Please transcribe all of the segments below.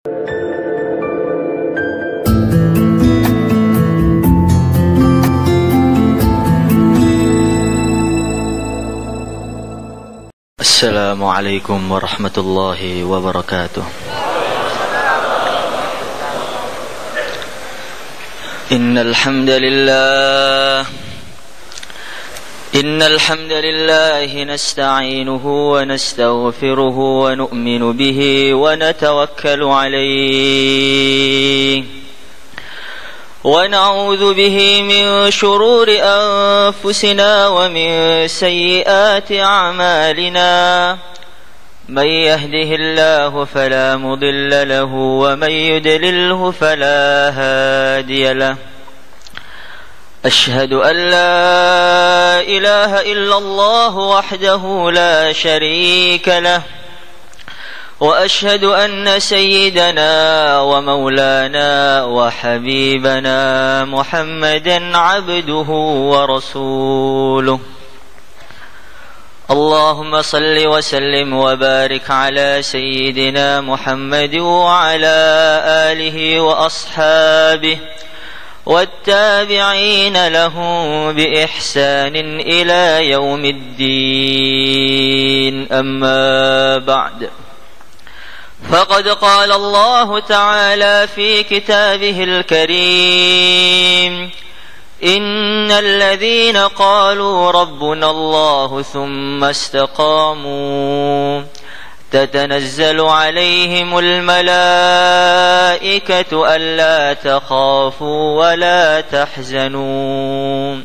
Assalamualaikum warahmatullahi wabarakatuh. Innal hamdalillah nasta'inuhu wa nastaghfiruhu wa nu'minu bihi wa natawakkalu alayhi ونعوذ به من شرور أنفسنا ومن سيئات أعمالنا من يهده الله فلا مضل له ومن يضلله فلا هادي له أشهد أن لا إله إلا الله وحده لا شريك له وأشهد أن سيدنا ومولانا وحبيبنا محمدا عبده ورسوله اللهم صل وسلم وبارك على سيدنا محمد وعلى آله وأصحابه والتابعين لهم بإحسان إلى يوم الدين أما بعد فقد قال الله تعالى في كتابه الكريم إن الذين قالوا ربنا الله ثم استقاموا تتنزل عليهم الملائكة ألا تخافوا ولا تحزنوا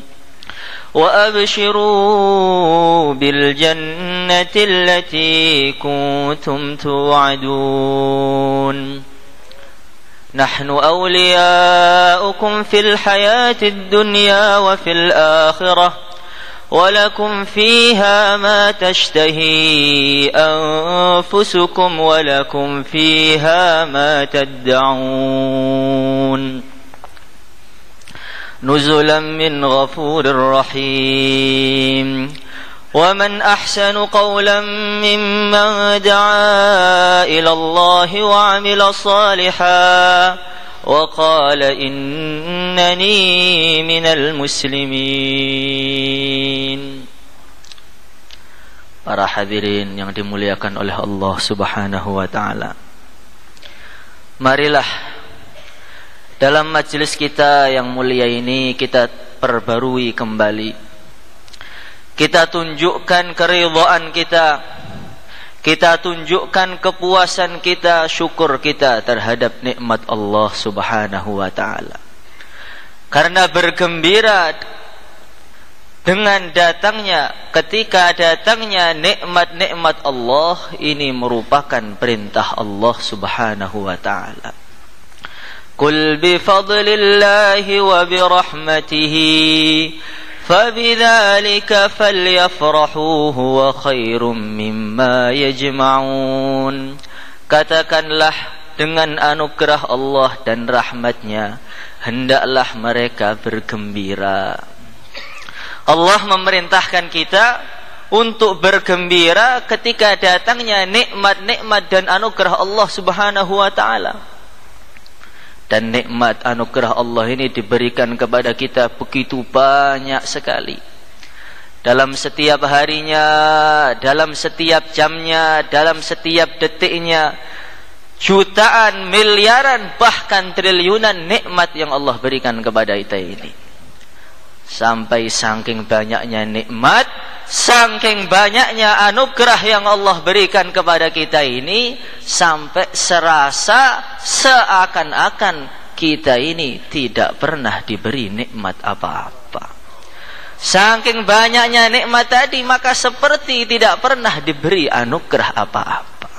وأبشروا بالجنة التي كنتم توعدون نحن أولياؤكم في الحياة الدنيا وفي الآخرة ولكم فيها ما تشتهي أنفسكم ولكم فيها ما تدعون نزلا من غفور رحيم ومن أحسن قولا ممن دعا إلى الله وعمل صالحا وقال إنني من المسلمين. Para hadirin yang dimuliakan oleh Allah Subhanahu wa taala, marilah dalam majelis kita yang mulia ini kita perbarui kembali. Kita tunjukkan keridhaan kita. Kita tunjukkan kepuasan kita, syukur kita terhadap nikmat Allah Subhanahu wa taala. Karena bergembira dengan datangnya, ketika datangnya nikmat-nikmat Allah ini merupakan perintah Allah Subhanahu wa taala. قل بفضل الله وبرحمته فبذلك فليفرحوا هو خير مما يجمعون. Katakanlah, dengan anugerah Allah dan rahmatnya hendaklah mereka bergembira. Allah memerintahkan kita untuk bergembira ketika datangnya nikmat-nikmat dan anugerah Allah Subhanahu wa taala. Dan nikmat anugerah Allah ini diberikan kepada kita begitu banyak sekali. Dalam setiap harinya, dalam setiap jamnya, dalam setiap detiknya, jutaan, miliaran, bahkan triliunan nikmat yang Allah berikan kepada kita ini. Sampai saking banyaknya nikmat, saking banyaknya anugerah yang Allah berikan kepada kita ini, sampai serasa seakan-akan kita ini tidak pernah diberi nikmat apa-apa. Saking banyaknya nikmat tadi, maka seperti tidak pernah diberi anugerah apa-apa.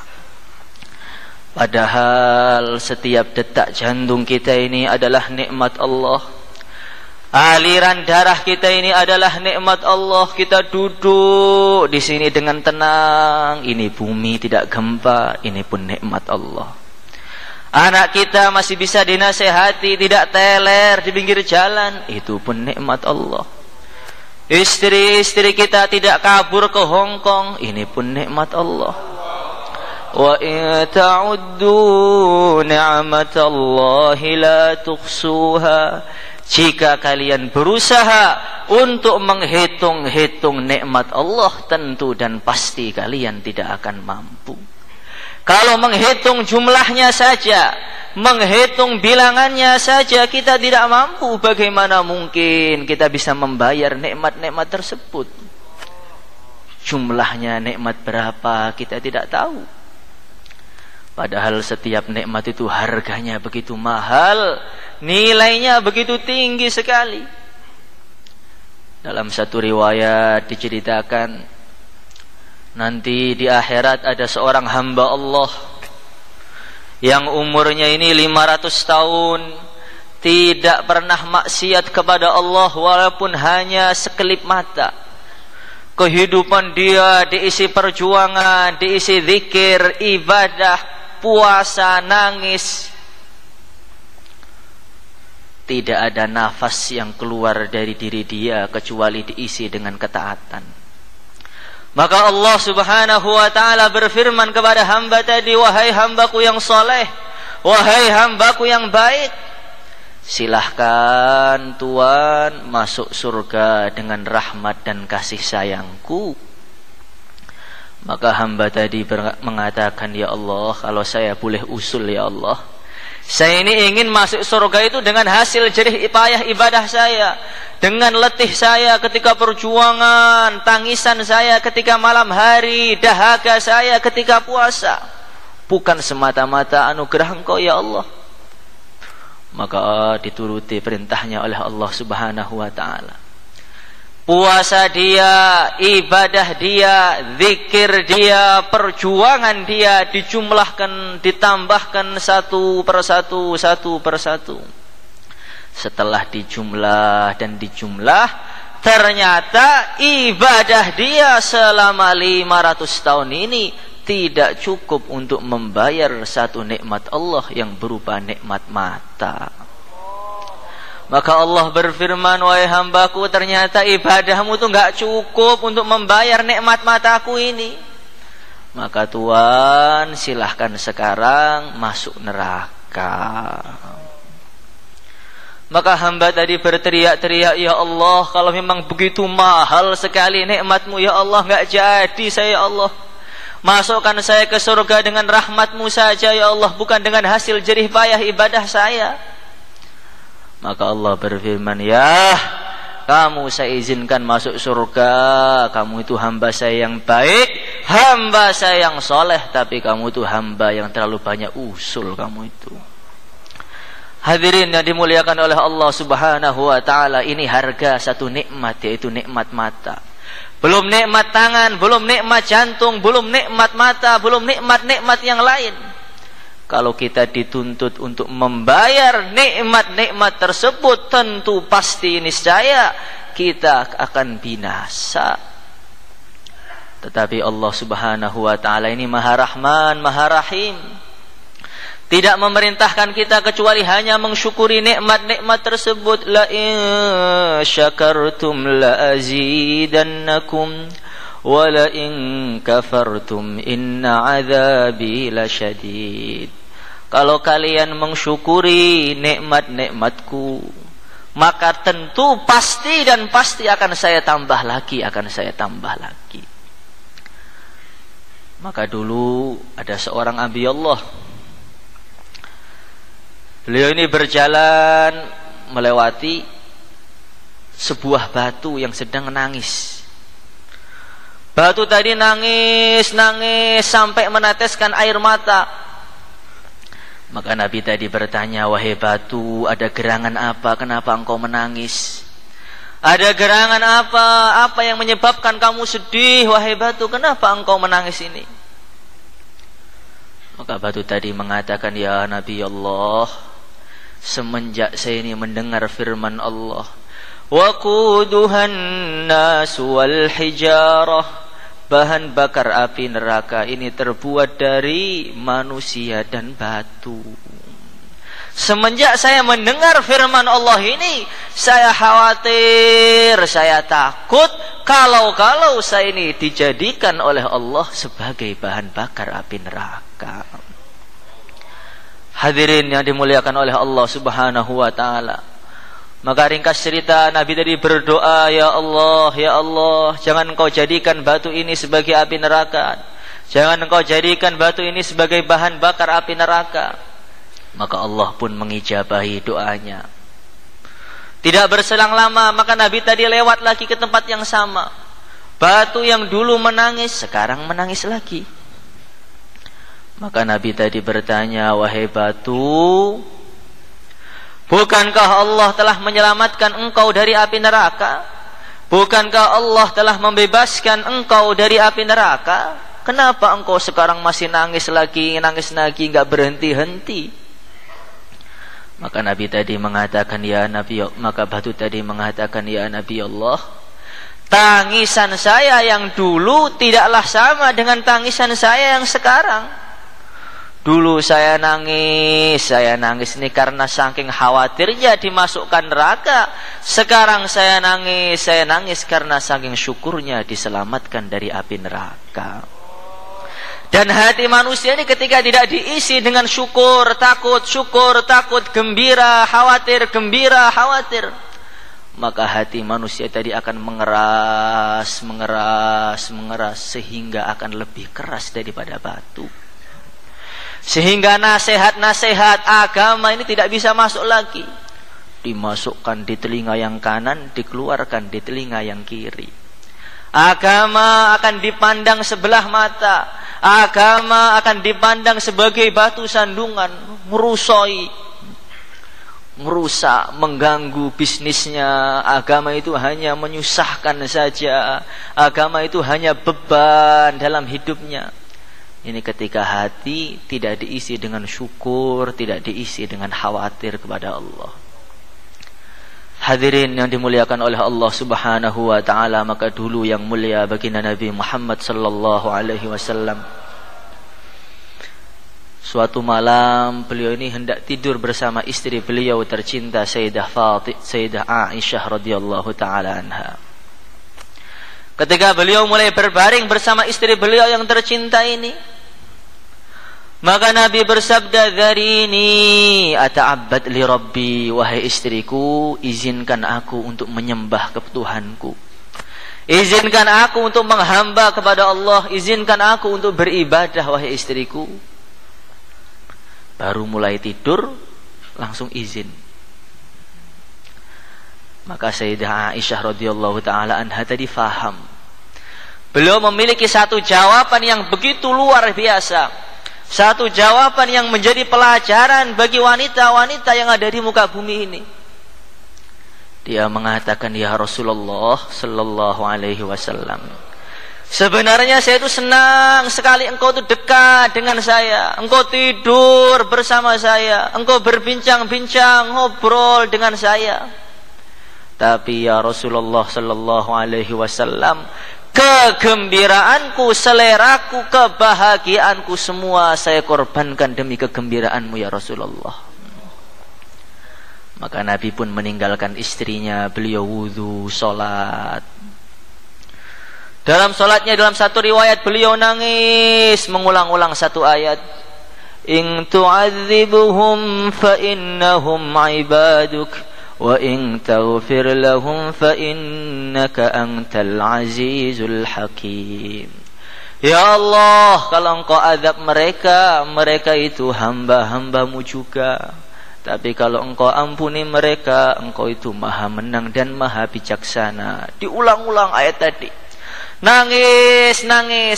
Padahal setiap detak jantung kita ini adalah nikmat Allah. Aliran darah kita ini adalah nikmat Allah. Kita duduk di sini dengan tenang, ini bumi tidak gempa, ini pun nikmat Allah. Anak kita masih bisa dinasehati, tidak teler di pinggir jalan, itu pun nikmat Allah. Istri-istri kita tidak kabur ke Hong Kong, ini pun nikmat Allah. wa in ta'uddu ni'matallahi la tuhsuha. Jika kalian berusaha untuk menghitung-hitung nikmat Allah, tentu dan pasti kalian tidak akan mampu. Kalau menghitung jumlahnya saja, menghitung bilangannya saja kita tidak mampu, bagaimana mungkin kita bisa membayar nikmat-nikmat tersebut? Jumlahnya nikmat berapa kita tidak tahu. Padahal setiap nikmat itu harganya begitu mahal, nilainya begitu tinggi sekali. Dalam satu riwayat diceritakan, nanti di akhirat ada seorang hamba Allah yang umurnya ini 500 tahun, tidak pernah maksiat kepada Allah walaupun hanya sekelip mata. Kehidupan dia diisi perjuangan, diisi zikir, ibadah, puasa, nangis. Tidak ada nafas yang keluar dari diri dia kecuali diisi dengan ketaatan. Maka Allah Subhanahu wa ta'ala berfirman kepada hamba tadi, wahai hambaku yang soleh, wahai hambaku yang baik, silahkan Tuhan masuk surga dengan rahmat dan kasih sayangku. Maka hamba tadi mengatakan, ya Allah, kalau saya boleh usul ya Allah, saya ini ingin masuk surga itu dengan hasil jerih payah ibadah saya, dengan letih saya ketika perjuangan, tangisan saya ketika malam hari, dahaga saya ketika puasa, bukan semata-mata anugerah Engkau ya Allah. Maka dituruti perintahnya oleh Allah Subhanahu wa ta'ala. Puasa dia, ibadah dia, zikir dia, perjuangan dia dijumlahkan, ditambahkan satu persatu. Setelah dijumlah dan dijumlah, ternyata ibadah dia selama 500 tahun ini tidak cukup untuk membayar satu nikmat Allah yang berupa nikmat mata. Maka Allah berfirman, wahai hambaku, ternyata ibadahmu itu enggak cukup untuk membayar nikmat mataku ini. Maka Tuhan silahkan sekarang masuk neraka. Maka hamba tadi berteriak-teriak, ya Allah, kalau memang begitu mahal sekali nikmatmu ya Allah, enggak jadi saya ya Allah. Masukkan saya ke surga dengan rahmatmu saja ya Allah, bukan dengan hasil jerih payah ibadah saya. Maka Allah berfirman, ya, kamu saya izinkan masuk surga. Kamu itu hamba saya yang baik, hamba saya yang soleh, tapi kamu itu hamba yang terlalu banyak usul kamu itu. Hadirin yang dimuliakan oleh Allah Subhanahu wa ta'ala, ini harga satu nikmat, yaitu nikmat mata. Belum nikmat tangan, belum nikmat jantung, belum nikmat mata, belum nikmat-nikmat yang lain. Kalau kita dituntut untuk membayar nikmat-nikmat tersebut, tentu pasti niscaya kita akan binasa. Tetapi Allah Subhanahu wa ta'ala ini Maha Rahman, Maha Rahim, tidak memerintahkan kita kecuali hanya mensyukuri nikmat-nikmat tersebut. La in syakartum la azidannakum wa la in kafartum inna azabi lasyadid. Kalau kalian mensyukuri nikmat-nikmatku, maka tentu pasti dan pasti akan saya tambah lagi, akan saya tambah lagi. Maka dulu ada seorang Nabi Allah. Beliau ini berjalan melewati sebuah batu yang sedang menangis. Batu tadi nangis sampai meneteskan air mata. Maka Nabi tadi bertanya, wahai batu, ada gerangan apa? Kenapa engkau menangis? Ada gerangan apa? Apa yang menyebabkan kamu sedih, wahai batu? Kenapa engkau menangis ini? Maka batu tadi mengatakan, ya Nabi Allah, semenjak saya ini mendengar firman Allah, waquduhan nas wal hijarah, bahan bakar api neraka ini terbuat dari manusia dan batu. Semenjak saya mendengar firman Allah ini, saya khawatir, saya takut kalau saya ini dijadikan oleh Allah sebagai bahan bakar api neraka. Hadirin yang dimuliakan oleh Allah Subhanahu wa taala. Maka ringkas cerita, Nabi tadi berdoa, ya Allah, jangan Engkau jadikan batu ini sebagai api neraka. Jangan Engkau jadikan batu ini sebagai bahan bakar api neraka. Maka Allah pun mengijabahi doanya. Tidak berselang lama, maka Nabi tadi lewat lagi ke tempat yang sama. Batu yang dulu menangis, sekarang menangis lagi. Maka Nabi tadi bertanya, wahai batu, bukankah Allah telah menyelamatkan engkau dari api neraka? Bukankah Allah telah membebaskan engkau dari api neraka? Kenapa engkau sekarang masih nangis lagi, enggak berhenti-henti? Maka Nabi tadi mengatakan, ya Nabi, maka batu tadi mengatakan, ya Nabi Allah, tangisan saya yang dulu tidaklah sama dengan tangisan saya yang sekarang. Dulu saya nangis ini karena saking khawatirnya dimasukkan neraka. Sekarang saya nangis karena saking syukurnya diselamatkan dari api neraka. Dan hati manusia ini ketika tidak diisi dengan syukur, takut, gembira, khawatir, maka hati manusia tadi akan mengeras sehingga akan lebih keras daripada batu. Sehingga nasihat-nasihat agama ini tidak bisa masuk lagi. Dimasukkan di telinga yang kanan, dikeluarkan di telinga yang kiri. Agama akan dipandang sebelah mata. Agama akan dipandang sebagai batu sandungan, merusak, mengganggu bisnisnya. Agama itu hanya menyusahkan saja. Agama itu hanya beban dalam hidupnya. Ini ketika hati tidak diisi dengan syukur, tidak diisi dengan khawatir kepada Allah. Hadirin yang dimuliakan oleh Allah Subhanahu wa taala, maka dulu yang mulia baginda Nabi Muhammad sallallahu alaihi wasallam. Suatu malam beliau ini hendak tidur bersama istri beliau tercinta Sayyidah Aisyah radhiyallahu taala anha. Ketika beliau mulai berbaring bersama istri beliau yang tercinta ini, maka Nabi bersabda, "Dharini ata'abbad li Rabbi." Wahai istriku, izinkan aku untuk menyembah ke Tuhanku. Izinkan aku untuk menghamba kepada Allah. Izinkan aku untuk beribadah, wahai istriku. Baru mulai tidur, langsung izin. Maka Sayyidah Aisyah radhiyallahu taala anha tadi faham. Beliau memiliki satu jawaban yang begitu luar biasa. Satu jawaban yang menjadi pelajaran bagi wanita-wanita yang ada di muka bumi ini. Dia mengatakan, ya Rasulullah sallallahu alaihi wasallam, sebenarnya saya itu senang sekali engkau itu dekat dengan saya. Engkau tidur bersama saya. Engkau berbincang-bincang, ngobrol dengan saya. Tapi ya Rasulullah sallallahu alaihi wasallam, kegembiraanku, seleraku, kebahagiaanku semua saya korbankan demi kegembiraanmu ya Rasulullah. Maka Nabi pun meninggalkan istrinya. Beliau wudu, sholat. Dalam sholatnya, dalam satu riwayat beliau nangis mengulang-ulang satu ayat, in tu'adzibuhum fa innahum ibaduk wa in taghfir lahum fa innaka antal azizul hakim. Ya Allah, kalau engkau azab mereka, mereka itu hamba-hambamu juga. Tapi kalau engkau ampuni mereka, engkau itu maha menang dan maha bijaksana. Diulang-ulang ayat tadi. Nangis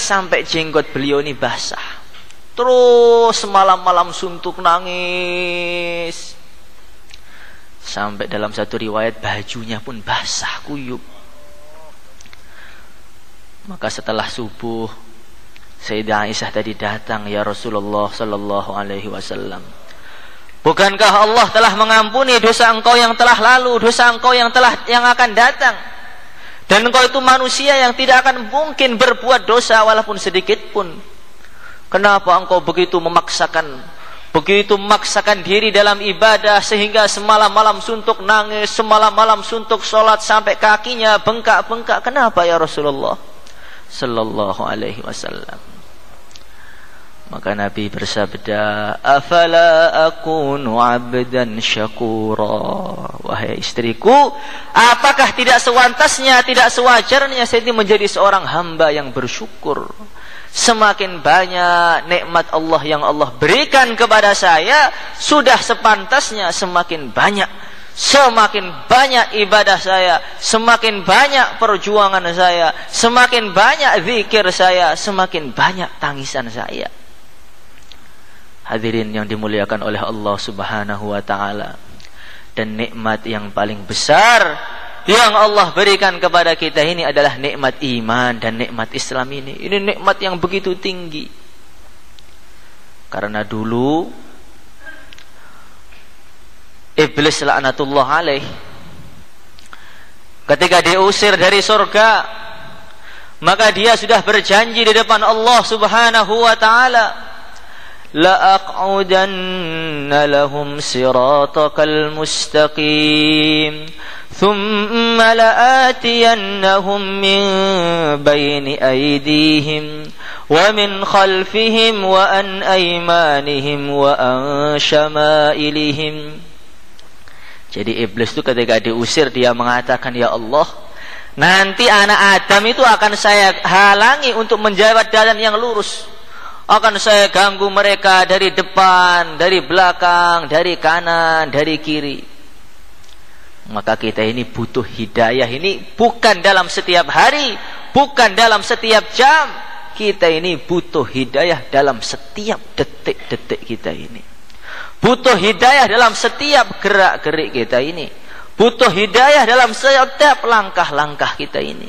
sampai jenggot beliau ini basah. Terus malam-malam suntuk nangis. Sampai dalam satu riwayat bajunya pun basah kuyup. Maka setelah subuh, Sayyidah Aisyah tadi datang, ya Rasulullah sallallahu alaihi wasallam, bukankah Allah telah mengampuni dosa engkau yang telah lalu, dosa engkau yang akan datang? Dan engkau itu manusia yang tidak akan mungkin berbuat dosa walaupun sedikit pun. Kenapa engkau begitu memaksakan diri dalam ibadah sehingga semalam-malam suntuk nangis, semalam-malam suntuk sholat sampai kakinya bengkak-bengkak? Kenapa ya Rasulullah sallallahu alaihi wasallam? Maka Nabi bersabda, afala akunu abdan syakura. Wahai istriku, apakah tidak sewantasnya, tidak sewajarnya saya ini menjadi seorang hamba yang bersyukur? Semakin banyak nikmat Allah yang Allah berikan kepada saya, sudah sepantasnya semakin banyak ibadah saya, semakin banyak perjuangan saya, semakin banyak zikir saya, semakin banyak tangisan saya. Hadirin yang dimuliakan oleh Allah Subhanahu wa taala. Dan nikmat yang paling besar yang Allah berikan kepada kita ini adalah nikmat iman dan nikmat Islam ini. Ini nikmat yang begitu tinggi. Karena dulu Iblis laknatullah alaih, ketika diusir dari surga, maka dia sudah berjanji di depan Allah Subhanahu wa taala, لَأَقْعُدَنَّ لَهُمْ صِرَاطَكَ الْمُسْتَقِيمِ ثُمَّ لَآتِيَنَّهُمْ مِنْ بَيْنِ أَيْدِيهِمْ وَمِنْ خَلْفِهِمْ وَعَنْ أَيْمَانِهِمْ وَعَنْ شَمَائِلِهِمْ. Jadi iblis itu ketika diusir, dia mengatakan, ya Allah, nanti anak Adam itu akan saya halangi untuk menjawab jalan yang lurus. Akan saya ganggu mereka dari depan, dari belakang, dari kanan, dari kiri. Maka kita ini butuh hidayah ini bukan dalam setiap hari, bukan dalam setiap jam. Kita ini butuh hidayah dalam setiap detik-detik kita ini. Butuh hidayah dalam setiap gerak-gerik kita ini. Butuh hidayah dalam setiap langkah-langkah kita ini.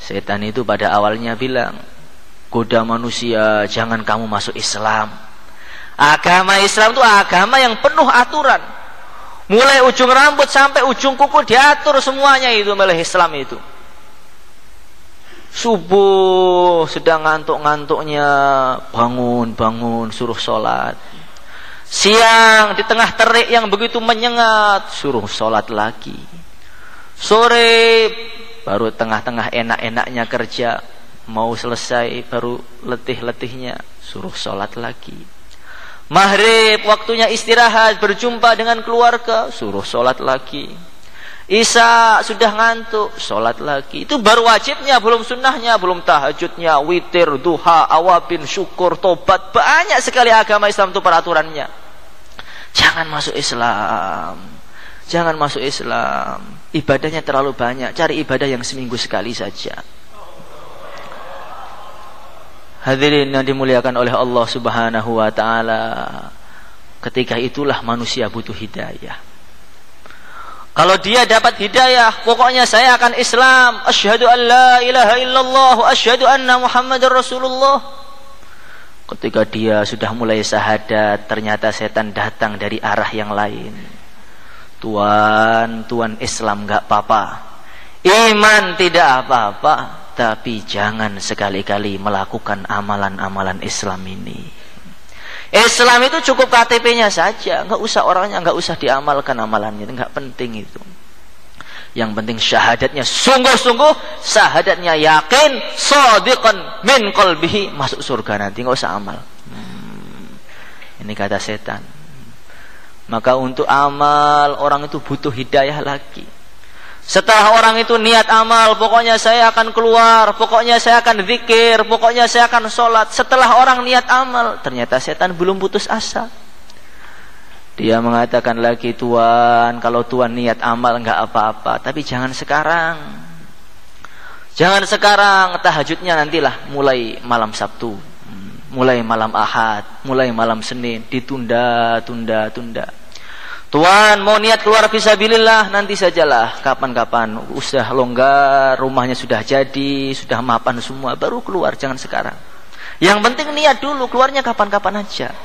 Setan itu pada awalnya bilang, goda manusia, jangan kamu masuk Islam. Agama Islam itu agama yang penuh aturan. Mulai ujung rambut sampai ujung kuku diatur semuanya itu oleh Islam itu. Subuh sedang ngantuk-ngantuknya, bangun, suruh sholat. Siang di tengah terik yang begitu menyengat, suruh sholat lagi. Sore baru tengah-tengah enak-enaknya kerja, mau selesai baru letih-letihnya, suruh sholat lagi. Maghrib waktunya istirahat, berjumpa dengan keluarga, suruh sholat lagi. Isya sudah ngantuk, sholat lagi. Itu baru wajibnya, belum sunnahnya, belum tahajudnya, witir, duha, awabin, syukur, tobat. Banyak sekali agama Islam itu peraturannya. Jangan masuk Islam, jangan masuk Islam, ibadahnya terlalu banyak, cari ibadah yang seminggu sekali saja. Hadirin yang dimuliakan oleh Allah Subhanahu wa taala, ketika itulah manusia butuh hidayah. Kalau dia dapat hidayah, pokoknya saya akan Islam, asyhadu an la ilaha illallah, asyhadu anna Muhammadar Rasulullah. Ketika dia sudah mulai syahadat, ternyata setan datang dari arah yang lain. Tuan Islam enggak apa-apa, iman tidak apa-apa, tapi jangan sekali-kali melakukan amalan-amalan Islam ini. Islam itu cukup KTP-nya saja, enggak usah orangnya, enggak usah diamalkan amalannya, enggak penting itu. Yang penting syahadatnya sungguh-sungguh, syahadatnya yakin, shadiqan min qalbihi, masuk surga nanti, enggak usah amal. Ini kata setan. Maka untuk amal orang itu butuh hidayah lagi. Setelah orang itu niat amal, pokoknya saya akan keluar, pokoknya saya akan zikir, pokoknya saya akan sholat. Setelah orang niat amal, ternyata setan belum putus asa. Dia mengatakan lagi, Tuan, kalau Tuan niat amal enggak apa-apa, tapi jangan sekarang. Jangan sekarang, tahajudnya nantilah mulai malam Sabtu, mulai malam Ahad, mulai malam Senin, ditunda. Tuan mau niat keluar fisabilillah, nanti sajalah, kapan-kapan, sudah longgar, rumahnya sudah jadi, sudah mapan semua, baru keluar, jangan sekarang. Yang penting niat dulu, keluarnya kapan-kapan aja.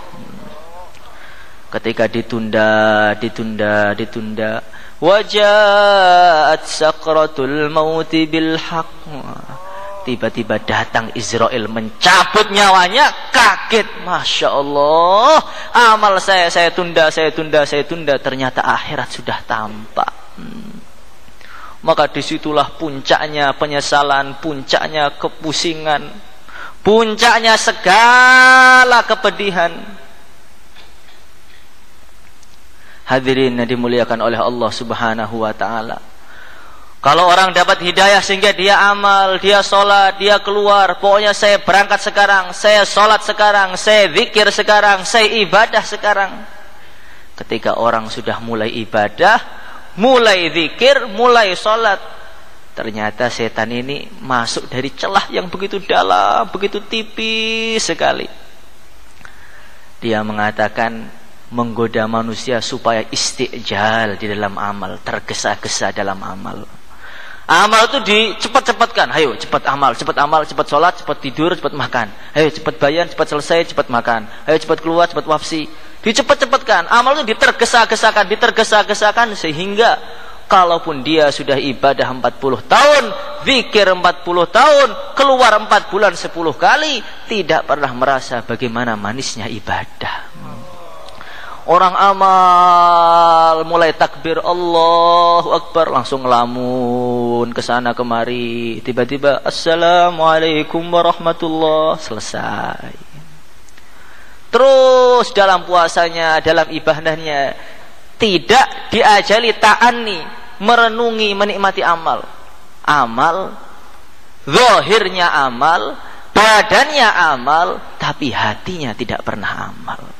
Ketika ditunda, wajaat sakratul mauti bil haqq. Tiba-tiba datang Israel mencabut nyawanya, kaget, Masya Allah, amal saya tunda, ternyata akhirat sudah tampak. Maka disitulah puncaknya penyesalan, puncaknya kepusingan, puncaknya segala kepedihan. Hadirin yang dimuliakan oleh Allah Subhanahu wa taala. Kalau orang dapat hidayah sehingga dia amal, dia sholat, dia keluar, pokoknya saya berangkat sekarang, saya sholat sekarang, saya zikir sekarang, saya ibadah sekarang. Ketika orang sudah mulai ibadah, mulai zikir, mulai sholat, ternyata setan ini masuk dari celah yang begitu dalam, begitu tipis sekali. Dia mengatakan, menggoda manusia supaya istijal di dalam amal, tergesa-gesa dalam amal. Amal itu dicepat-cepatkan. Ayo cepat amal, cepat sholat, cepat tidur, cepat makan. Ayo cepat bayan, cepat selesai, cepat makan. Ayo cepat keluar, cepat wafsi. Dicepat-cepatkan. Amal itu ditergesa-gesakan sehingga kalaupun dia sudah ibadah 40 tahun, zikir 40 tahun, keluar 4 bulan 10 kali, tidak pernah merasa bagaimana manisnya ibadah. Orang amal mulai takbir Allahu Akbar langsung ngelamun kesana kemari, tiba-tiba Assalamualaikum warahmatullah, selesai. Terus dalam puasanya, dalam ibadahnya tidak diajali ta'anni, merenungi, menikmati amal. Amal zahirnya amal, badannya amal, tapi hatinya tidak pernah amal.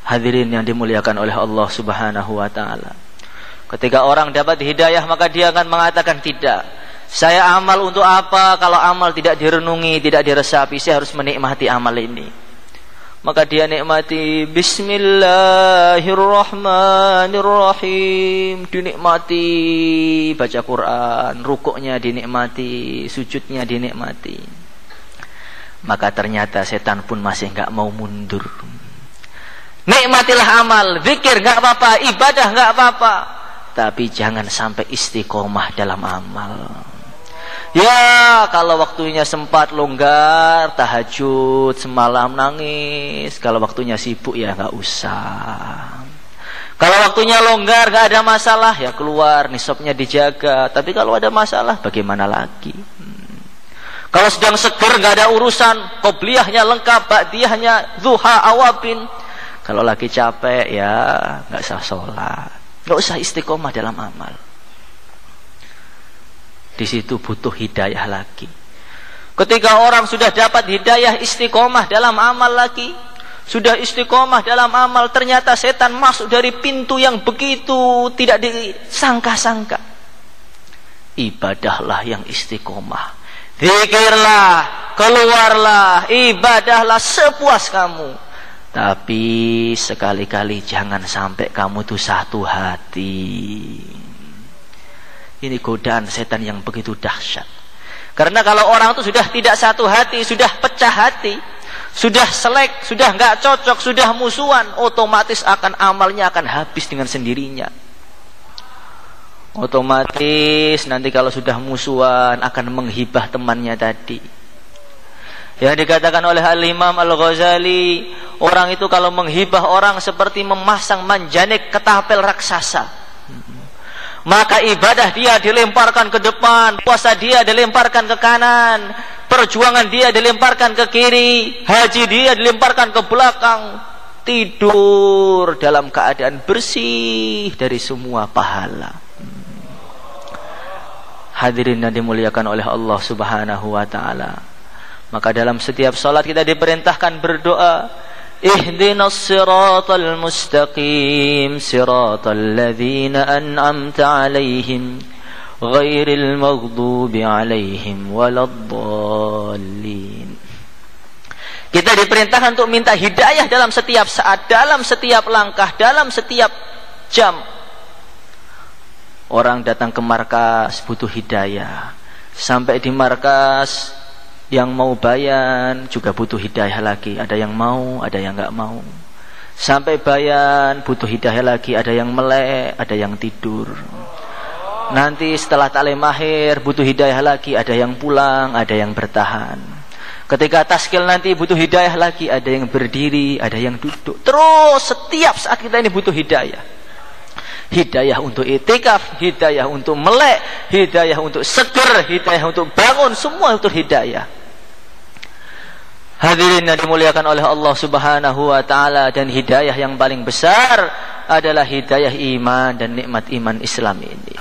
Hadirin yang dimuliakan oleh Allah Subhanahu wa taala. Ketika orang dapat hidayah, maka dia akan mengatakan, tidak, saya amal untuk apa kalau amal tidak direnungi, tidak diresapi, saya harus menikmati amal ini. Maka dia nikmati, bismillahirrahmanirrahim, dinikmati baca Quran, rukuknya dinikmati, sujudnya dinikmati. Maka ternyata setan pun masih enggak mau mundur. Nikmatilah amal, zikir enggak apa-apa, ibadah enggak apa-apa, tapi jangan sampai istiqomah dalam amal. Ya, kalau waktunya sempat longgar, tahajud semalam nangis. Kalau waktunya sibuk ya enggak usah. Kalau waktunya longgar enggak ada masalah, ya keluar, nisabnya dijaga. Tapi kalau ada masalah, bagaimana lagi? Kalau sedang seger enggak ada urusan, qobliyahnya lengkap, ba'diyahnya zuha awabin. Kalau lagi capek ya nggak usah sholat, nggak usah istiqomah dalam amal. Di situ butuh hidayah lagi. Ketika orang sudah dapat hidayah istiqomah dalam amal lagi, sudah istiqomah dalam amal, ternyata setan masuk dari pintu yang begitu tidak disangka-sangka. Ibadahlah yang istiqomah, zikirlah, keluarlah, ibadahlah sepuas kamu. Tapi sekali-kali jangan sampai kamu tuh satu hati. Ini godaan setan yang begitu dahsyat. Karena kalau orang itu sudah tidak satu hati, sudah pecah hati, sudah selek, sudah nggak cocok, sudah musuhan, otomatis akan amalnya akan habis dengan sendirinya. Otomatis nanti kalau sudah musuhan akan menghibah temannya tadi. Yang dikatakan oleh Al-Imam Al-Ghazali, orang itu kalau menghibah orang seperti memasang manjanik ketapel raksasa. Maka ibadah dia dilemparkan ke depan, puasa dia dilemparkan ke kanan, perjuangan dia dilemparkan ke kiri, haji dia dilemparkan ke belakang, tidur dalam keadaan bersih dari semua pahala. Hadirin yang dimuliakan oleh Allah Subhanahu wa taala. Maka dalam setiap salat kita diperintahkan berdoa, ihdinas siratal mustaqim, siratal ladzina an'amta 'alaihim, ghairil maghdubi 'alaihim waladdallin. Kita diperintahkan untuk minta hidayah dalam setiap saat, dalam setiap langkah, dalam setiap jam. Orang datang ke markas butuh hidayah. Sampai di markas, yang mau bayan juga butuh hidayah lagi. Ada yang mau, ada yang enggak mau. Sampai bayan butuh hidayah lagi. Ada yang melek, ada yang tidur. Nanti setelah taklim akhir butuh hidayah lagi. Ada yang pulang, ada yang bertahan. Ketika taskil nanti butuh hidayah lagi. Ada yang berdiri, ada yang duduk. Terus setiap saat kita ini butuh hidayah. Hidayah untuk itikaf, hidayah untuk melek, hidayah untuk seger, hidayah untuk bangun, semua untuk hidayah. Hadirin yang dimuliakan oleh Allah Subhanahu wa taala, dan hidayah yang paling besar adalah hidayah iman dan nikmat iman Islam ini.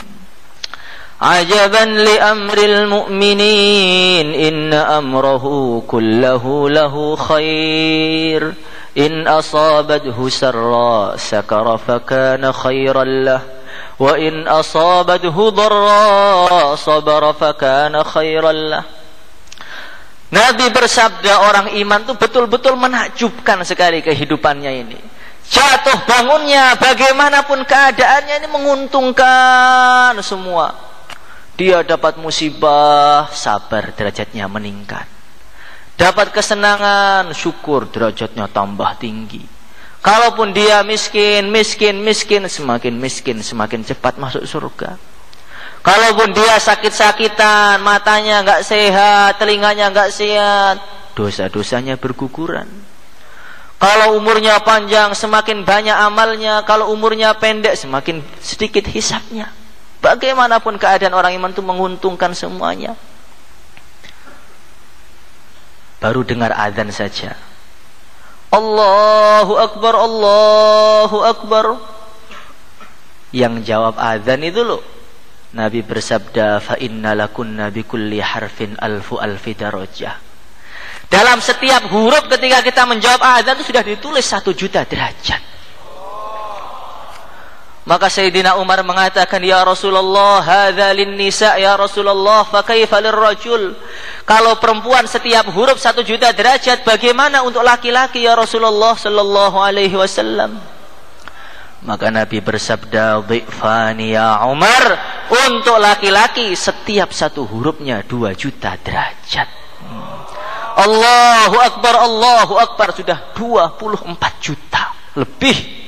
Ajaban li amril mu'minin inna amrahu kullahu lahu khair. In asabathu sarra sakara fakana khairan lah, wa in asabathu darra sabara fakana khairan lah. Nabi bersabda, orang iman itu betul-betul menakjubkan sekali kehidupannya ini. Jatuh bangunnya, bagaimanapun keadaannya ini menguntungkan semua. Dia dapat musibah, sabar, derajatnya meningkat. Dapat kesenangan, syukur, derajatnya tambah tinggi. Kalaupun dia miskin, semakin cepat masuk surga. Kalaupun dia sakit-sakitan, matanya enggak sehat, telinganya enggak sehat, dosa-dosanya berguguran. Kalau umurnya panjang, semakin banyak amalnya. Kalau umurnya pendek, semakin sedikit hisabnya. Bagaimanapun keadaan orang iman itu menguntungkan semuanya. Baru dengar azan saja, Allahu Akbar, Allahu Akbar. Yang jawab azan itu loh, Nabi bersabda, fa inna lakunna bi kulli harfin alfu darajah. Dalam setiap huruf ketika kita menjawab azan itu sudah ditulis 1.000.000 derajat. Maka Sayyidina Umar mengatakan, ya Rasulullah, hadza lin-nisa, ya Rasulullah, fa kaifa lirrajul? Kalau perempuan setiap huruf 1.000.000 derajat, bagaimana untuk laki-laki ya Rasulullah sallallahu alaihi wasallam? Maka Nabi bersabda, dhifani ya Umar, untuk laki-laki setiap satu hurufnya 2.000.000 derajat. Allahu Akbar, sudah 24 juta lebih.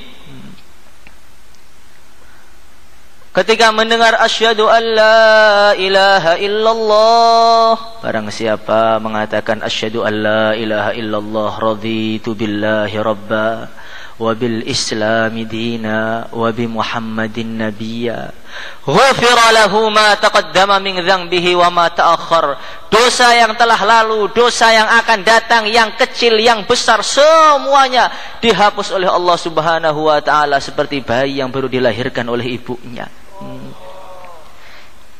Ketika mendengar asyhadu an la ilaha illallah, barang siapa mengatakan asyhadu an la ilaha illallah, raditu billahi rabba wa bil islami dina wa bi muhammadin nabiyya, ghufira lahu ma taqaddama min dhanbihi wa ma ta'akhkhar. Dosa yang telah lalu, dosa yang akan datang, yang kecil, yang besar, semuanya dihapus oleh Allah Subhanahu wa taala seperti bayi yang baru dilahirkan oleh ibunya.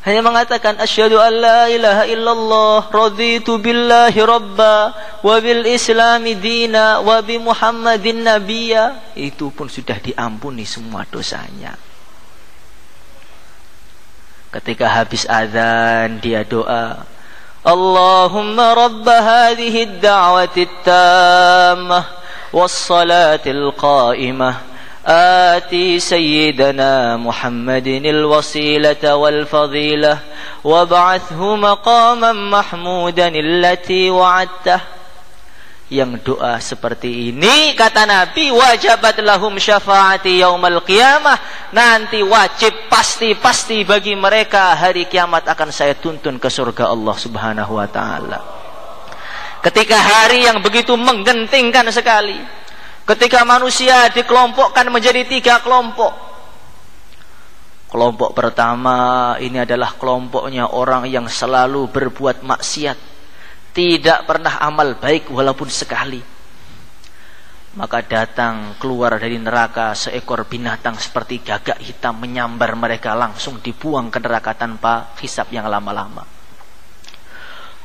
Hanya mengatakan asyhadu an la ilaha illallah, raditu billahi rabba wa bil islami dina wa bi muhammadin nabiyya, itu pun sudah diampuni semua dosanya. Ketika habis azan dia doa, Allahumma rabba hadhihi ad-da'wati at-tammah was-salati al-qa'imah آتي سيدنا محمد الوسيلة والفضيلة وابعثه مقاما محمودا التي وعدته. Yang doa seperti ini, kata Nabi, wajabat lahum syafaati yaumal qiyamah, nanti wajib pasti bagi mereka hari kiamat akan saya tuntun ke surga Allah Subhanahu wa taala. Ketika hari yang begitu menggentingkan sekali, ketika manusia dikelompokkan menjadi 3 kelompok. Kelompok pertama ini adalah kelompoknya orang yang selalu berbuat maksiat, tidak pernah amal baik walaupun sekali. Maka datang keluar dari neraka seekor binatang seperti gagak hitam, menyambar mereka, langsung dibuang ke neraka tanpa hisab yang lama-lama.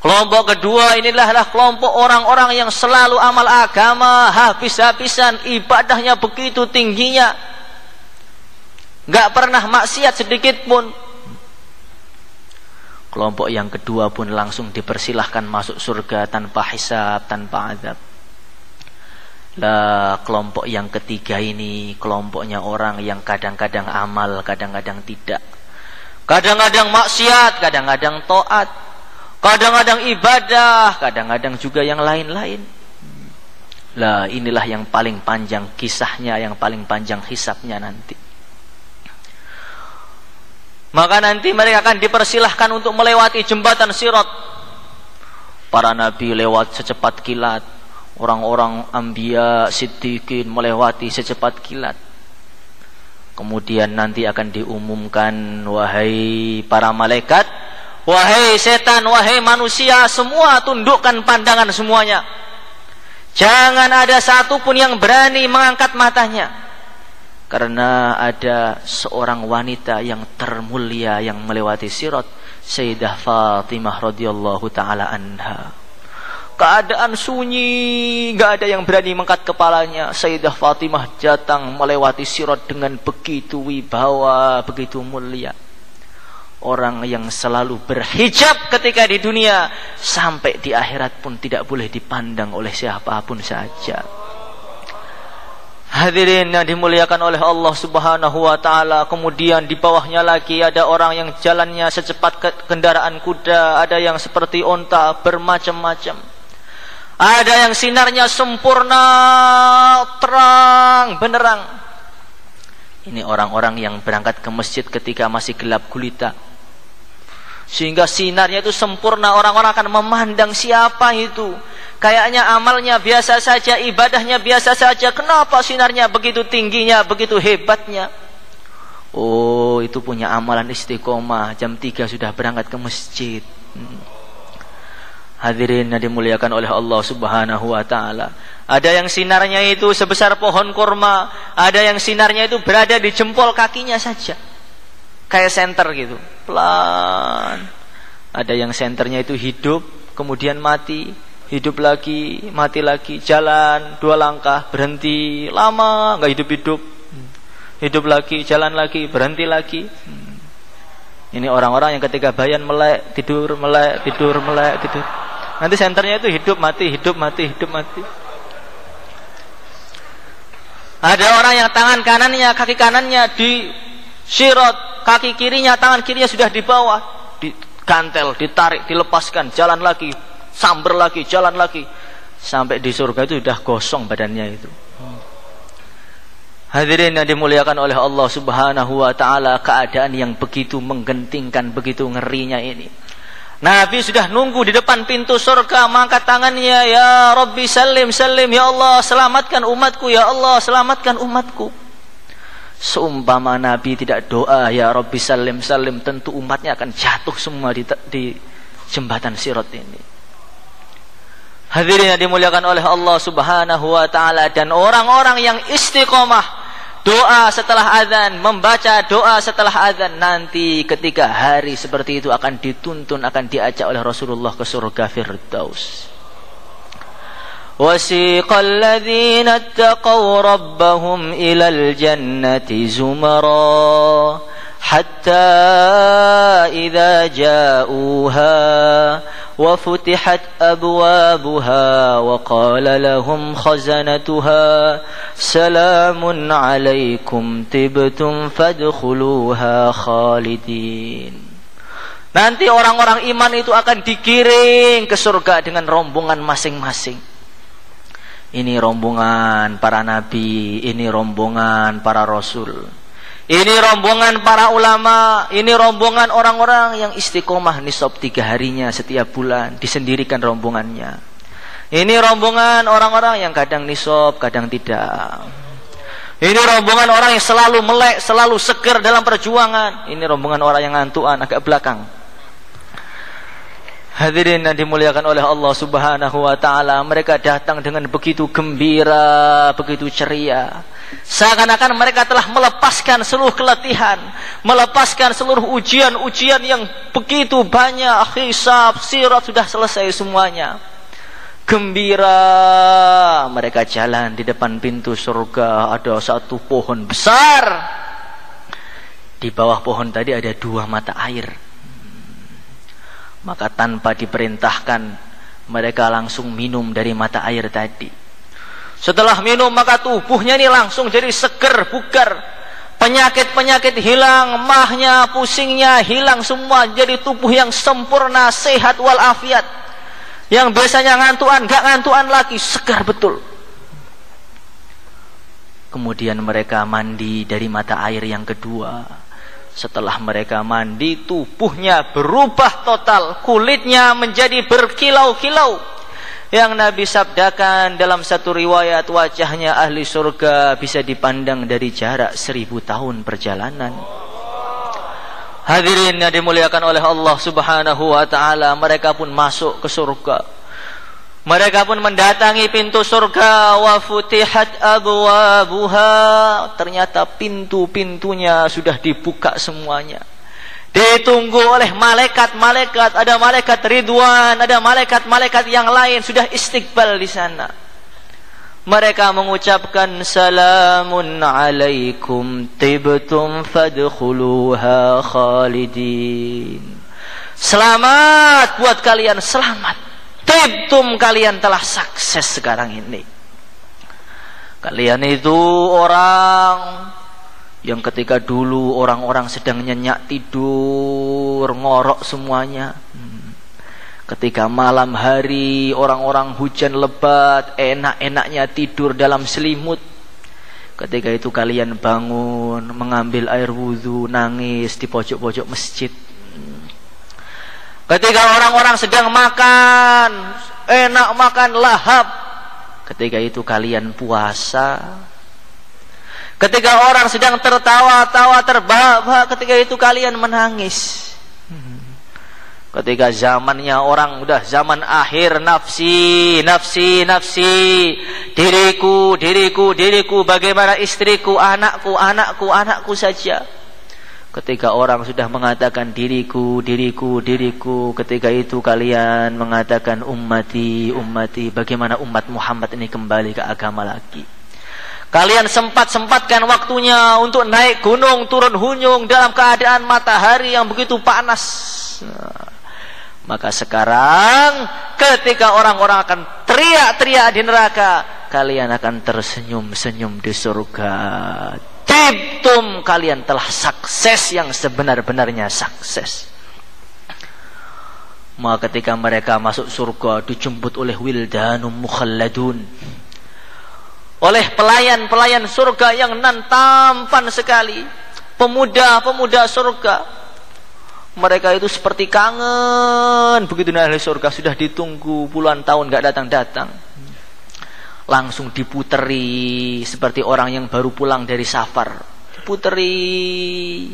Kelompok kedua inilah kelompok orang-orang yang selalu amal agama, habis-habisan, ibadahnya begitu tingginya, gak pernah maksiat sedikit pun. Kelompok yang kedua pun langsung dipersilahkan masuk surga tanpa hisab, tanpa azab. Lah, kelompok yang ketiga ini kelompoknya orang yang kadang-kadang amal, kadang-kadang tidak. Kadang-kadang maksiat, kadang-kadang taat. Kadang-kadang ibadah, kadang-kadang juga yang lain-lain. Lah, inilah yang paling panjang kisahnya, yang paling panjang hisabnya nanti. Maka nanti mereka akan dipersilahkan untuk melewati jembatan Sirat. Para nabi lewat secepat kilat, orang-orang anbiya, siddiqin melewati secepat kilat. Kemudian nanti akan diumumkan, wahai para malaikat, wahai setan, wahai manusia, semua tundukkan pandangan semuanya. Jangan ada satupun yang berani mengangkat matanya. Karena ada seorang wanita yang termulia yang melewati sirat, Sayyidah Fatimah radhiyallahu taala anha. Keadaan sunyi, enggak ada yang berani mengangkat kepalanya. Sayyidah Fatimah datang melewati sirat dengan begitu wibawa, begitu mulia. Orang yang selalu berhijab ketika di dunia, sampai di akhirat pun tidak boleh dipandang oleh siapapun saja. Hadirin yang dimuliakan oleh Allah Subhanahu wa taala. Kemudian di bawahnya lagi ada orang yang jalannya secepat kendaraan kuda, ada yang seperti onta, bermacam-macam. Ada yang sinarnya sempurna, terang benderang. Ini orang-orang yang berangkat ke masjid ketika masih gelap gulita, sehingga sinarnya itu sempurna. Orang-orang akan memandang siapa itu. Kayaknya amalnya biasa saja, ibadahnya biasa saja. Kenapa sinarnya begitu tingginya, begitu hebatnya? Oh, itu punya amalan istiqomah. Jam 3 sudah berangkat ke masjid. Hadirin yang dimuliakan oleh Allah Subhanahu wa taala. Ada yang sinarnya itu sebesar pohon kurma, ada yang sinarnya itu berada di jempol kakinya saja. Kayak senter gitu, pelan. Ada yang senternya itu hidup, kemudian mati, hidup lagi, mati lagi, jalan 2 langkah, berhenti, lama enggak hidup-hidup. Hidup lagi, jalan lagi, berhenti lagi. Ini orang-orang yang ketika bayan melek, tidur, melek, tidur, melek, tidur. Nanti senternya itu hidup, mati, hidup, mati, hidup, mati. Ada orang yang tangan kanannya, kaki kanannya di sirat, kaki kirinya, tangan kirinya sudah di bawah, digantel, ditarik, dilepaskan, jalan lagi, samber lagi, jalan lagi, sampai di surga itu sudah gosong badannya itu. Hadirin yang dimuliakan oleh Allah Subhanahu wa taala, keadaan yang begitu menggentingkan, begitu ngerinya ini. Nabi sudah nunggu di depan pintu surga, mengangkat tangannya, ya Rabbi salim, salim, ya Allah selamatkan umatku, ya Allah selamatkan umatku. Seumpama Nabi tidak doa, ya Rabbi salim, salim, tentu umatnya akan jatuh semua di jembatan sirat ini. Hadirin yang dimuliakan oleh Allah Subhanahu wa taala, dan orang-orang yang istiqomah doa setelah azan, membaca doa setelah azan, nanti ketika hari seperti itu akan dituntun, akan diajak oleh Rasulullah ke surga Firdaus. Wasiqal ladzina ittaqaw rabbahum ilal jannati zumara hatta idza ja'uha wa futihat abwabuha wa qala lahum khazanatuha salamun alaikum tibtum fadkhuluha khalidin. Nanti orang-orang iman itu akan digiring ke surga dengan rombongan masing-masing. Ini rombongan para nabi, ini rombongan para rasul, ini rombongan para ulama, ini rombongan orang-orang yang istiqomah nisab 3 harinya setiap bulan, disendirikan rombongannya. Ini rombongan orang-orang yang kadang nisab, kadang tidak. Ini rombongan orang yang selalu melek, selalu seger dalam perjuangan. Ini rombongan orang yang ngantuan agak belakang. Hadirin yang dimuliakan oleh Allah Subhanahu wa taala, mereka datang dengan begitu gembira, begitu ceria. Seakan-akan mereka telah melepaskan seluruh keletihan, melepaskan seluruh ujian-ujian yang begitu banyak. Hisab, sirat sudah selesai semuanya. Gembira, mereka jalan di depan pintu surga. Ada satu pohon besar. Di bawah pohon tadi ada 2 mata air. Maka tanpa diperintahkan, mereka langsung minum dari mata air tadi. Setelah minum, maka tubuhnya ini langsung jadi seger, bugar. Penyakit-penyakit hilang, mahnya, pusingnya hilang semua. Jadi tubuh yang sempurna, sehat walafiat. Yang biasanya ngantuan, gak ngantuan lagi, segar betul. Kemudian mereka mandi dari mata air yang kedua. Setelah mereka mandi, tubuhnya berubah total. Kulitnya menjadi berkilau-kilau. yang Nabi sabdakan dalam satu riwayat, wajahnya ahli surga bisa dipandang dari jarak 1000 tahun perjalanan. Hadirin yang dimuliakan oleh Allah Subhanahu wa taala, mereka pun masuk ke surga. Mereka pun mendatangi pintu surga. Wa futihat abwabuha, ternyata pintu-pintunya sudah dibuka semuanya. Ditunggu oleh malaikat-malaikat, ada malaikat Ridwan, ada malaikat-malaikat yang lain sudah istiqbal di sana. Mereka mengucapkan salamun alaikum tibtum fadkhuluha khalidin. Selamat buat kalian, selamat. Tibtum, kalian telah sukses sekarang ini. Kalian itu orang yang ketika dulu orang-orang sedang nyenyak tidur, ngorok semuanya. Ketika malam hari orang-orang hujan lebat, enak-enaknya tidur dalam selimut. Ketika itu kalian bangun, mengambil air wudhu, nangis di pojok-pojok masjid. Ketika orang-orang sedang makan, enak makan lahap, ketika itu kalian puasa. Ketika orang sedang tertawa-tawa, terbahak-bahak, ketika itu kalian menangis. Ketika zamannya orang udah zaman akhir, nafsi, nafsi, nafsi, diriku, diriku, diriku, bagaimana istriku, anakku, anakku, anakku saja. Ketika orang sudah mengatakan diriku, diriku, diriku, ketika itu kalian mengatakan ummati, ummati, bagaimana umat Muhammad ini kembali ke agama lagi. Kalian sempat-sempatkan waktunya untuk naik gunung, turun hunyung dalam keadaan matahari yang begitu panas. Maka sekarang ketika orang-orang akan teriak-teriak di neraka, kalian akan tersenyum-senyum di surga. Tibtum, kalian telah sukses yang sebenar-benarnya sukses. Maka ketika mereka masuk surga, dijemput oleh wildanum mukhalladun, oleh pelayan-pelayan surga yang nan tampan sekali, pemuda-pemuda surga. Mereka itu seperti kangen begitu ahli surga, sudah ditunggu puluhan tahun gak datang-datang. Langsung diputeri seperti orang yang baru pulang dari safar, diputeri.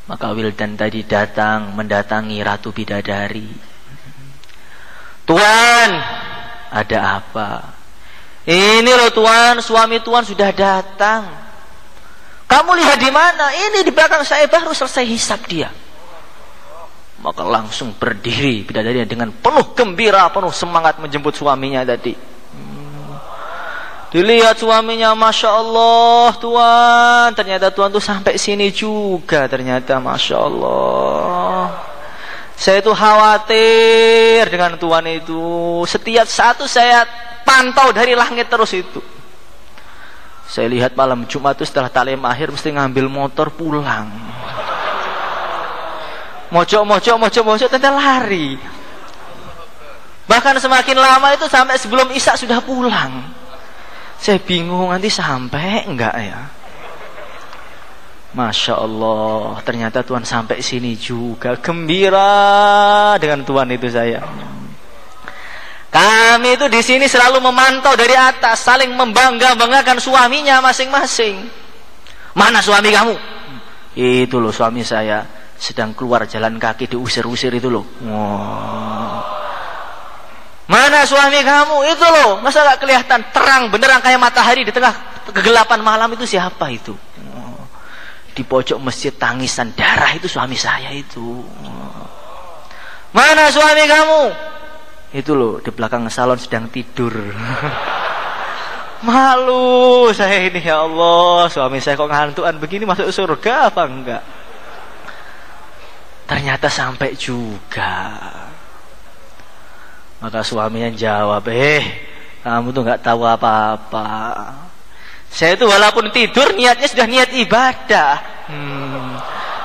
Maka wildan tadi datang mendatangi Ratu Bidadari. Tuan, ada apa? Ini loh Tuan, suami Tuan sudah datang. Kamu lihat di mana? Ini di belakang saya, baru selesai hisab dia. Maka langsung berdiri bidadari dengan penuh gembira, penuh semangat menjemput suaminya tadi. Dilihat suaminya, Masya Allah Tuan, ternyata Tuan tuh sampai sini juga, ternyata Masya Allah. Saya itu khawatir dengan Tuan itu. Setiap satu saya pantau dari langit terus itu. Saya lihat malam Jumat itu setelah taklim akhir mesti ngambil motor pulang. Mojok, ternyata lari. Bahkan semakin lama itu sampai sebelum Isya sudah pulang. Saya bingung nanti sampai enggak ya. Masya Allah, ternyata Tuhan sampai sini juga. Gembira dengan Tuhan itu saya. Kami itu di sini selalu memantau dari atas, saling membangga-banggakan suaminya masing-masing. Mana suami kamu? Itu loh suami saya sedang keluar jalan kaki, diusir-usir itu loh. Wow. Mana suami kamu? Itu loh, masa gak kelihatan terang benderang kayak matahari di tengah kegelapan malam itu, siapa itu? Wow. Di pojok masjid tangisan darah itu suami saya itu. Wow. Mana suami kamu? Itu loh di belakang salon sedang tidur. Malu saya ini, ya Allah, suami saya kok ngantuan begini, masuk surga apa enggak? Ternyata sampai juga. Maka suaminya jawab, kamu tuh nggak tahu apa-apa. Saya itu walaupun tidur niatnya sudah niat ibadah.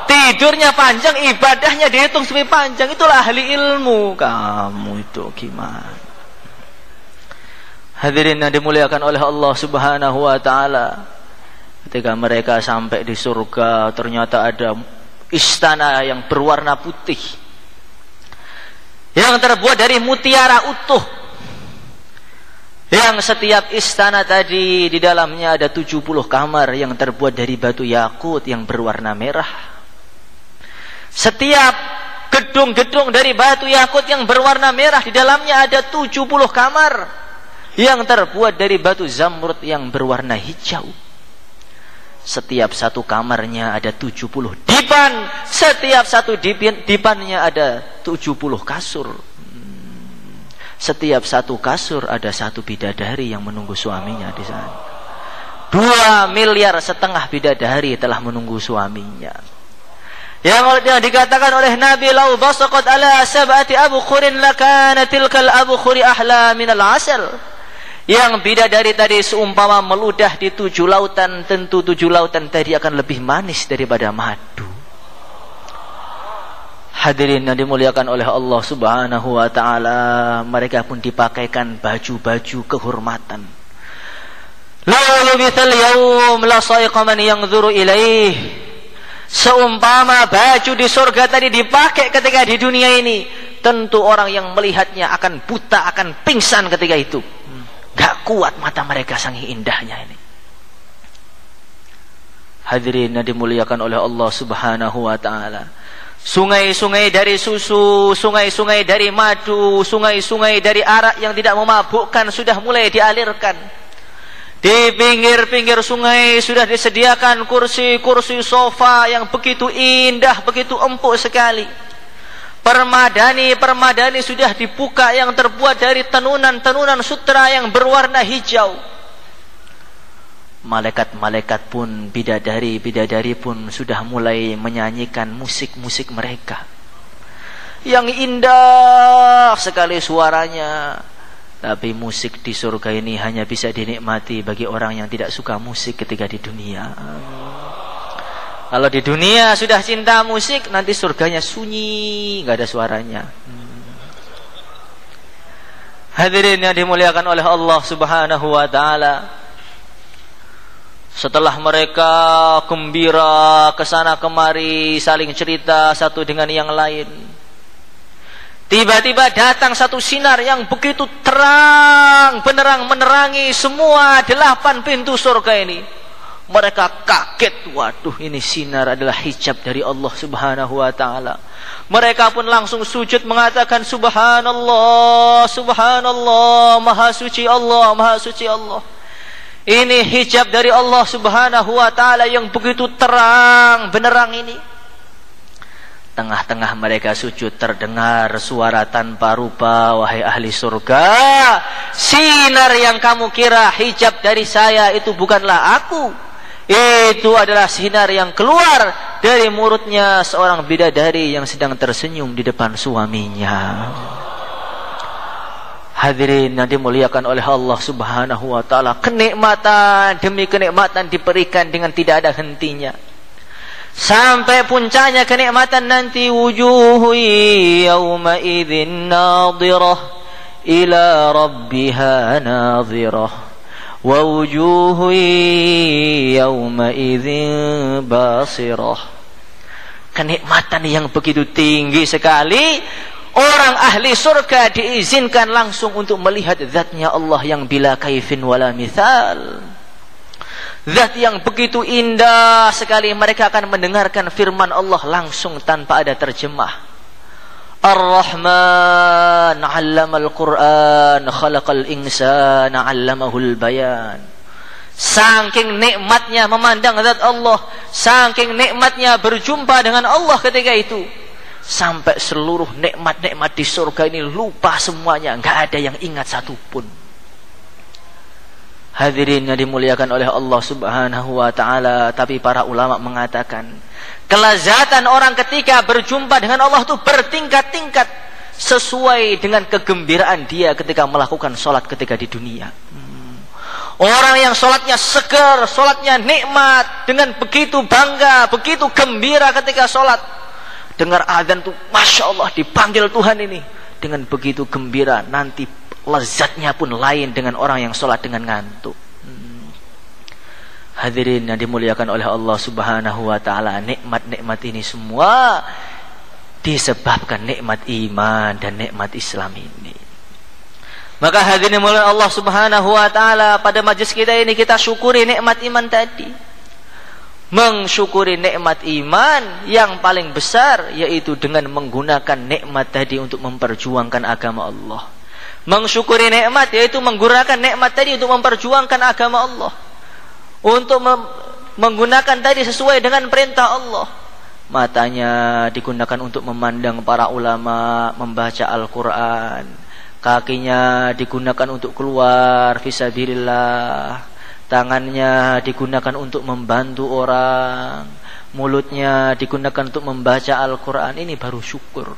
Tidurnya panjang, ibadahnya dihitung lebih panjang. Itulah ahli ilmu. Kamu itu gimana? Hadirin yang dimuliakan oleh Allah Subhanahu wa taala. Ketika mereka sampai di surga, ternyata ada istana yang berwarna putih. yang terbuat dari mutiara utuh, yang setiap istana tadi di dalamnya ada 70 kamar yang terbuat dari batu yakut yang berwarna merah. Setiap gedung-gedung dari batu yakut yang berwarna merah, di dalamnya ada 70 kamar yang terbuat dari batu zamrud yang berwarna hijau. Setiap satu kamarnya ada 70 dipan. Setiap satu dipannya ada 70 kasur. Setiap satu kasur ada satu bidadari yang menunggu suaminya di sana. 2,5 miliar bidadari telah menunggu suaminya. Yang dikatakan oleh Nabi, lau basaqat ala sab'ati abkhurin lakana tilkal abkhuri ahla minal asal. Yang bidadari tadi seumpama meludah di 7 lautan, tentu 7 lautan tadi akan lebih manis daripada madu. Hadirin yang dimuliakan oleh Allah Subhanahu wa taala, mereka pun dipakaikan baju-baju kehormatan. La yubithal yawm la saiqa man yanzuru ilaih. Seumpama baju di surga tadi dipakai ketika di dunia ini, tentu orang yang melihatnya akan buta, akan pingsan ketika itu. Gak kuat mata mereka saking indahnya ini. Hadirin yang dimuliakan oleh Allah Subhanahu wa taala, sungai-sungai dari susu, sungai-sungai dari madu, sungai-sungai dari arak yang tidak memabukkan sudah mulai dialirkan. Di pinggir-pinggir sungai sudah disediakan kursi-kursi sofa yang begitu indah, begitu empuk sekali. Permadani sudah dibuka yang terbuat dari tenunan-tenunan sutra yang berwarna hijau. Malaikat-malaikat pun, bidadari pun sudah mulai menyanyikan musik-musik mereka yang indah sekali suaranya. Tapi musik di surga ini hanya bisa dinikmati bagi orang yang tidak suka musik ketika di dunia. Kalau di dunia sudah cinta musik, nanti surganya sunyi, nggak ada suaranya. Hadirin yang dimuliakan oleh Allah Subhanahu wa taala, setelah mereka gembira kesana kemari saling cerita satu dengan yang lain, tiba-tiba datang satu sinar yang begitu terang benderang menerangi semua 8 pintu surga ini. Mereka kaget, waduh, ini sinar adalah hijab dari Allah Subhanahu wa taala. Mereka pun langsung sujud mengatakan subhanallah, subhanallah, maha suci Allah, maha suci Allah. Ini hijab dari Allah Subhanahu wa taala yang begitu terang benderang ini. Tengah-tengah mereka sujud terdengar suara tanpa rupa, wahai ahli surga, sinar yang kamu kira hijab dari saya itu bukanlah aku. Itu adalah sinar yang keluar dari mulutnya seorang bidadari yang sedang tersenyum di depan suaminya. Hadirin yang dimuliakan oleh Allah Subhanahu wa taala, kenikmatan demi kenikmatan diberikan dengan tidak ada hentinya. Sampai puncaknya kenikmatan nanti, wujuhu yawma idzin nadhirah ila rabbiha nadhirah wa wujuhu yawma idzin basirah. Kenikmatan yang begitu tinggi sekali, orang ahli surga diizinkan langsung untuk melihat zatnya Allah yang bila kaifin wala mithal. Zat yang begitu indah sekali, mereka akan mendengarkan firman Allah langsung tanpa ada terjemah. Ar-Rahman 'allamal Qur'an, khalaqal insana 'allamahul bayan. Saking nikmatnya memandang zat Allah, saking nikmatnya berjumpa dengan Allah ketika itu, sampai seluruh nikmat-nikmat di surga ini lupa semuanya, enggak ada yang ingat satupun. Hadirin yang dimuliakan oleh Allah Subhanahu wa taala, tapi para ulama mengatakan kelazatan orang ketika berjumpa dengan Allah itu bertingkat-tingkat sesuai dengan kegembiraan dia ketika melakukan sholat ketika di dunia. Orang yang sholatnya segar, sholatnya nikmat, dengan begitu bangga, begitu gembira ketika sholat, dengar azan tuh Masya Allah dipanggil Tuhan ini, dengan begitu gembira, nanti lezatnya pun lain dengan orang yang sholat dengan ngantuk. Hadirin yang dimuliakan oleh Allah Subhanahu wa taala, nikmat-nikmat ini semua disebabkan nikmat iman dan nikmat Islam ini. Maka hadirin mulai Allah Subhanahu wa taala, pada majlis kita ini kita syukuri nikmat iman tadi. Mensyukuri nikmat iman yang paling besar yaitu dengan menggunakan nikmat tadi untuk memperjuangkan agama Allah. Mensyukuri nikmat yaitu menggunakan nikmat tadi untuk memperjuangkan agama Allah. Untuk menggunakan tadi sesuai dengan perintah Allah. Matanya digunakan untuk memandang para ulama, membaca Al-Quran. Kakinya digunakan untuk keluar fisabilillah. Tangannya digunakan untuk membantu orang. Mulutnya digunakan untuk membaca Al-Quran. Ini baru syukur.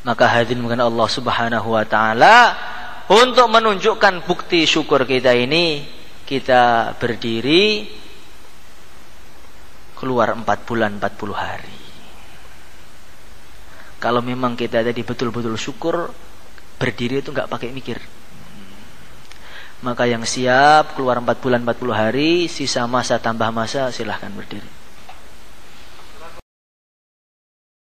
Maka hadirin mengenai Allah Subhanahu wa ta'ala, untuk menunjukkan bukti syukur kita ini, kita berdiri keluar 4 bulan 40 hari. Kalau memang kita tadi betul-betul syukur, berdiri itu enggak pakai mikir. Maka yang siap keluar 4 bulan 40 hari, sisa masa tambah masa, silahkan berdiri.